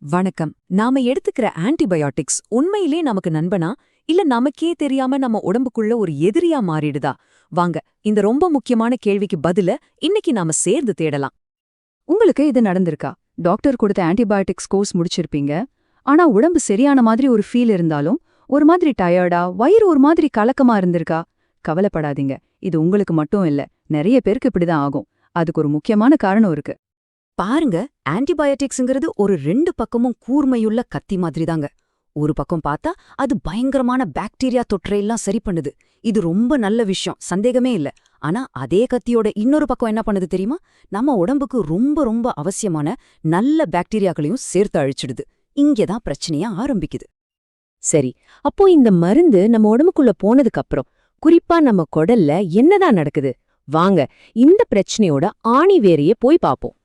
வணக்கம். நாம எடுத்துக்கிற ஆன்டிபயோட்டிக்ஸ் உண்மையிலே நமக்கு நண்பனா இல்ல நமக்கே தெரியாம நம்ம உடம்புக்குள்ள ஒரு எதிரியா மாறிடுதா? வாங்க, இந்த ரொம்ப முக்கியமான கேள்விக்கு பதில இன்னைக்கு நாம சேர்ந்து தேடலாம். உங்களுக்கு இது நடந்திருக்கா? டாக்டர் கொடுத்த ஆன்டிபயோட்டிக்ஸ் கோர்ஸ் முடிச்சிருப்பீங்க. ஆனா உடம்பு சரியான மாதிரி ஒரு ஃபீல் இருந்தாலும் ஒரு மாதிரி டயர்டா, வயிறு ஒரு மாதிரி கலக்கமா இருந்திருக்கா? கவலைப்படாதீங்க, இது உங்களுக்கு மட்டும் இல்ல, நிறைய பேருக்கு இப்படிதான் ஆகும். அதுக்கு ஒரு முக்கியமான காரணம் இருக்கு. பாருங்க, ஆன்டிபயோட்டிக்ஸ்ங்கிறது ஒரு ரெண்டு பக்கமும் கூர்மையுள்ள கத்தி மாதிரி தாங்க. ஒரு பக்கம் பார்த்தா அது பயங்கரமான பாக்டீரியா தொற்றையெல்லாம் சரி பண்ணுது. இது ரொம்ப நல்ல விஷயம், சந்தேகமே இல்ல. ஆனா அதே கத்தியோட இன்னொரு பக்கம் என்ன பண்ணுது தெரியுமா? நம்ம உடம்புக்கு ரொம்ப ரொம்ப அவசியமான நல்ல பாக்டீரியாக்களையும் சேர்த்து அழிச்சிடுது. இங்கதான் பிரச்சனையா ஆரம்பிக்குது. சரி, அப்போ இந்த மருந்து நம்ம உடம்புக்குள்ள போனதுக்கு அப்புறம் குறிப்பா நம்ம குடல்ல என்னதான் நடக்குது? வாங்க, இந்த பிரச்சனையோட ஆணி வேரையே போய் பாப்போம்.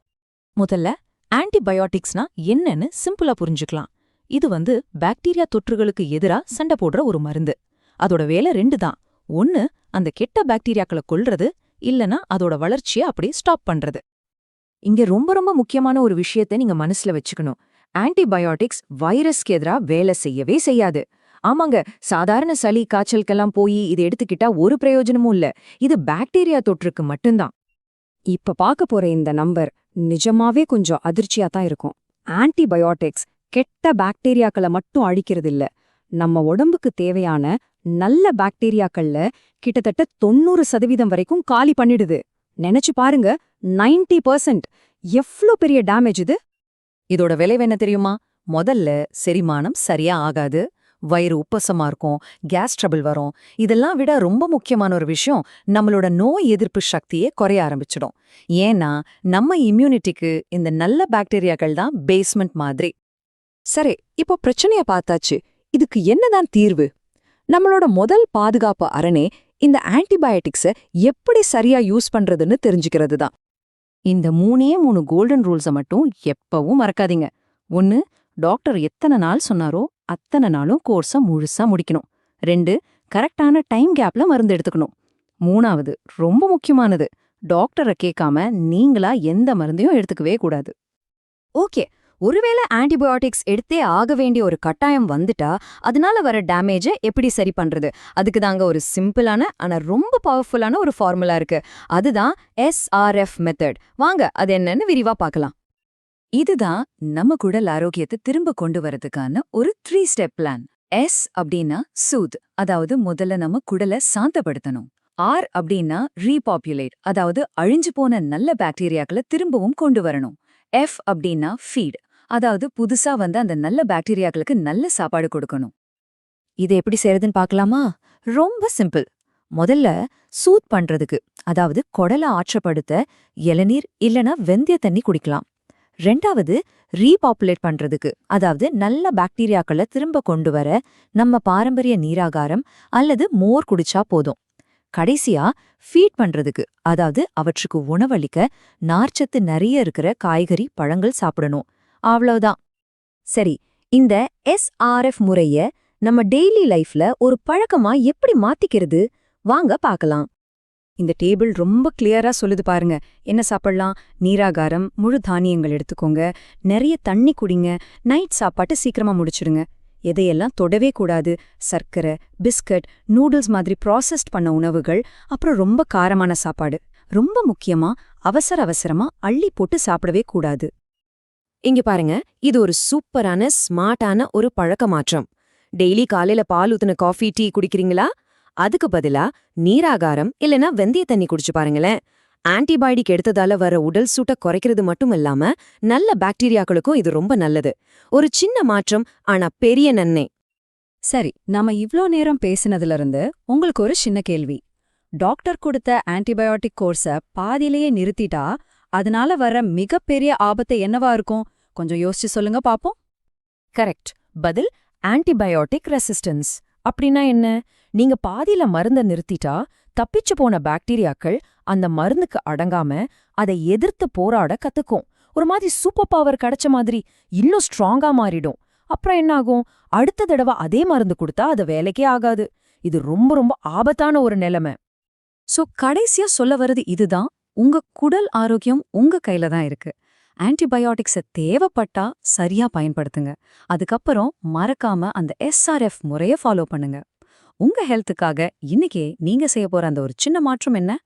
முதல்ல ஆன்டிபயோட்டிக்ஸ்னா என்னன்னு சிம்பிளா புரிஞ்சுக்கலாம். இது பாக்டீரியா தொற்றுகளுக்கு எதிரா சண்டை போடுற ஒரு மருந்து. அதோட வேலை ரெண்டு தான். ஒன்னு, அந்த கெட்ட பாக்டீரியாக்களை கொல்றது, இல்லனா அதோட வளர்ச்சியை அப்படியே ஸ்டாப் பண்றது. இங்க ரொம்ப ரொம்ப முக்கியமான ஒரு விஷயத்தை நீங்க மனசுல வச்சுக்கணும். ஆன்டிபயோட்டிக்ஸ் வைரஸ்க்கு எதிரா வேலை செய்யவே செய்யாது. ஆமாங்க, சாதாரண சளி காய்ச்சலுக்கெல்லாம் போய் இதை எடுத்துக்கிட்டா ஒரு பிரயோஜனமும் இல்ல. இது பாக்டீரியா தொற்றுக்கு மட்டும்தான். இப்ப பார்க்க போற இந்த நம்பர் நிஜமாவே கொஞ்சம் அதிர்ச்சியா தான் இருக்கும். ஆன்டிபயோட்டிக்ஸ் கெட்ட பாக்டீரியாக்களை மட்டும் அழிக்கிறதில்ல, நம்ம உடம்புக்கு தேவையான நல்ல பாக்டீரியாக்கள்ல கிட்டத்தட்ட 90% வரைக்கும் காலி பண்ணிடுது. நினைச்சு பாருங்க, 90%. எவ்ளோ பெரிய டேமேஜ் இது! இதோட விளைவு என்ன தெரியுமா? முதல்ல செரிமானம் சரியா ஆகாது, வயிறு உப்பசமா இருக்கும், கேஸ் ட்ரபிள் வரும். இதெல்லாம் விட ரொம்ப முக்கியமான ஒரு விஷயம், நம்மளோட நோய் எதிர்ப்பு சக்தியே குறைய ஆரம்பிச்சிடும். ஏன்னா நம்ம இம்யூனிட்டிக்கு இந்த நல்ல பாக்டீரியாக்கள் தான் பேஸ்மெண்ட் மாதிரி. சரி, இப்போ பிரச்சனைய பார்த்தாச்சு. இதுக்கு என்னதான் தீர்வு? நம்மளோட முதல் பாதுகாப்பு அரணே இந்த ஆன்டிபயோட்டிக்ஸை எப்படி சரியா யூஸ் பண்றதுன்னு தெரிஞ்சுக்கிறது தான். இந்த மூணு கோல்டன் ரூல்ஸை மட்டும் எப்பவும் மறக்காதீங்க. ஒன்னு, டாக்டர் எத்தனை நாள் சொன்னாரோ அத்தனை நாளும் கோர்ஸை முழுசா முடிக்கணும். 2, கரெக்டான டைம் கேப்ல மருந்து எடுத்துக்கணும். 3வது, ரொம்ப முக்கியமானது, டாக்டரை கேட்காம நீங்களா எந்த மருந்தையும் எடுத்துக்கவே கூடாது. ஓகே, ஒருவேளை ஆன்டிபயோட்டிக்ஸ் எடுத்தே ஆக வேண்டிய ஒரு கட்டாயம் வந்துட்டா அதனால வர டேமேஜை எப்படி சரி பண்றது? அதுக்கு தாங்க ஒரு சிம்பிளான ஆனா ரொம்ப பவர்ஃபுல்லான ஒரு ஃபார்முலா இருக்கு. அதுதான் SRF மெத்தட். வாங்க, அது என்னன்னு விரிவா பார்க்கலாம். இதுதான் நம்ம குடல் ஆரோக்கியத்தை திரும்ப கொண்டு வரதுக்கான ஒரு 3 ஸ்டெப் பிளான். S அப்படின்னா சூத், அதாவது முதல்ல நம்ம குடலை சாந்தப்படுத்தணும். R அப்படின்னா ரீபாப்புலேட், அதாவது அழிஞ்சு போன நல்ல பாக்டீரியாக்களை திரும்பவும் கொண்டு வரணும். F அப்படின்னா ஃபீட், அதாவது புதுசா அந்த நல்ல பாக்டீரியாக்களுக்கு நல்ல சாப்பாடு கொடுக்கணும். இது எப்படி செய்யறதுன்னு பார்க்கலாமா? ரொம்ப சிம்பிள். முதல்ல சூத் பண்றதுக்கு, அதாவது குடலை ஆற்றப்படுத்த இளநீர் இல்லனா வெந்தய தண்ணி குடிக்கலாம். 2வது, ரீபாப்புலேட் பண்றதுக்கு, அதாவது நல்ல பாக்டீரியாக்களை திரும்ப கொண்டு வர நம்ம பாரம்பரிய நீராகாரம் அல்லது மோர் குடிச்சா போதும். கடைசியா ஃபீட் பண்றதுக்கு, அதாவது அவற்றுக்கு உணவளிக்க நார்ச்சத்து நிறைய இருக்கிற காய்கறி பழங்கள் சாப்பிடணும். அவ்வளவுதான். சரி, இந்த SRF முறைய நம்ம டெய்லி லைஃப்ல ஒரு பழக்கமா எப்படி மாத்திக்கிறது? வாங்க பார்க்கலாம். இந்த டேபிள் ரொம்ப கிளியரா சொல்லுது பாருங்க. என்ன சாப்பிடலாம்? நீராகாரம், முழு தானியங்கள் எடுத்துக்கோங்க, நிறைய தண்ணி குடிங்க, நைட் சாப்பாட்டு சீக்கிரமா முடிச்சிடுங்க. எதையெல்லாம் தொடவே கூடாது? சர்க்கரை, பிஸ்கட், நூடுல்ஸ் மாதிரி ப்ராசஸ்ட் பண்ண உணவுகள், அப்புறம் ரொம்ப காரமான சாப்பாடு. ரொம்ப முக்கியமா அவசரமா அள்ளி போட்டு சாப்பிடவே கூடாது. இங்க பாருங்க, இது ஒரு சூப்பரான ஸ்மார்ட்டான ஒரு பழக்க மாற்றம். டெய்லி காலையில பால் ஊத்துன காஃபி, டீ குடிக்கிறீங்களா? அதுக்கு பதிலா நீராகாரம் இல்லனா வெந்தய தண்ணி குடிச்சு பாருங்களேன். ஆன்டிபயோட்டிக் எடுத்ததால வர உடல் சூட்டை குறைக்கிறது மட்டும் இல்லாம நல்ல பாக்டீரியாக்களுக்கும் இது ரொம்ப நல்லது. ஒரு சின்ன மாற்றம், ஆனா பெரிய நன்மை. சரி, நாம இவ்ளோ நேரம் பேசினதுல இருந்து உங்களுக்கு ஒரு சின்ன கேள்வி. டாக்டர் கொடுத்த ஆன்டிபயோட்டிக் கோர்ஸை பாதியிலேயே நிறுத்திட்டா அதனால வர மிகப்பெரிய ஆபத்து என்னவா இருக்கும்? கொஞ்சம் யோசிச்சு சொல்லுங்க பாப்போம். கரெக்ட். பதில் ஆன்டிபயோட்டிக் ரெசிஸ்டன்ஸ். அப்படின்னா என்ன? நீங்க பாதியில மருந்த நிறுத்திட்டா தப்பிச்சு போன பாக்டீரியாக்கள் அந்த மருந்துக்கு அடங்காம அதை எதிர்த்து போராட கத்துக்கும். ஒரு மாதிரி சூப்பர் பவர் கிடைச்ச மாதிரி இன்னும் ஸ்ட்ராங்கா மாறிடும். அப்புறம் என்ன ஆகும்? அடுத்த தடவை அதே மருந்து கொடுத்தா அது வேலைக்கே ஆகாது. இது ரொம்ப ரொம்ப ஆபத்தான ஒரு நிலைமை. சோ கடைசியா சொல்ல வர்றது இதுதான், உங்க குடல் ஆரோக்கியம் உங்க கையில தான் இருக்கு. ஆன்டிபயோட்டிக்ஸை தேவைப்பட்டா சரியா பயன்படுத்துங்க. அதுக்கப்புறம் மறக்காம அந்த SRF முறைய ஃபாலோ பண்ணுங்க. உங்க ஹெல்த்துக்காக இன்னைக்கே நீங்க செய்ய போற அந்த ஒரு சின்ன மாற்றம் என்ன?